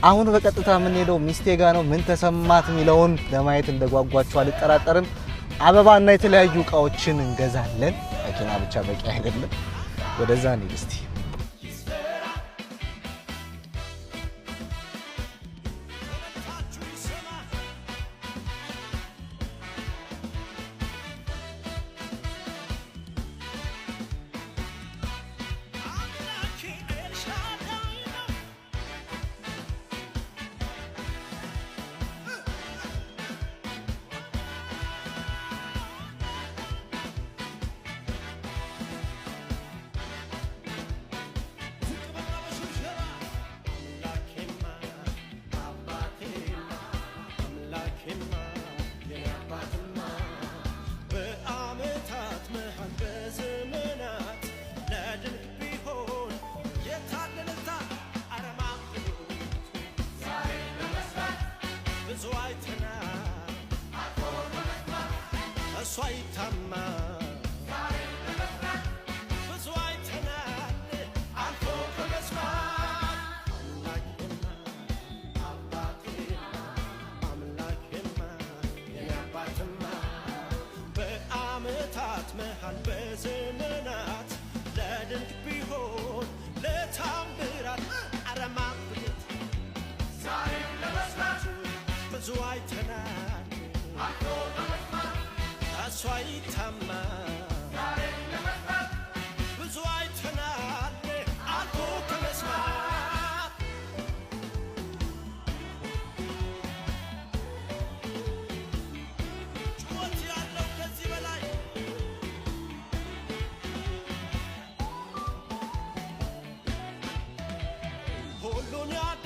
አሁን በቀጥታ ምን ሄደው ሚስቴ ጋር ነው ምን ተሰማት የሚለውን ለማየት እንደጓጓችሁ አልጠራጠርም። አበባና የተለያዩ እቃዎችን እንገዛለን። መኪና ብቻ በቂ አይደለም። ወደዛ ነው እስቲ ሁሉን ያደ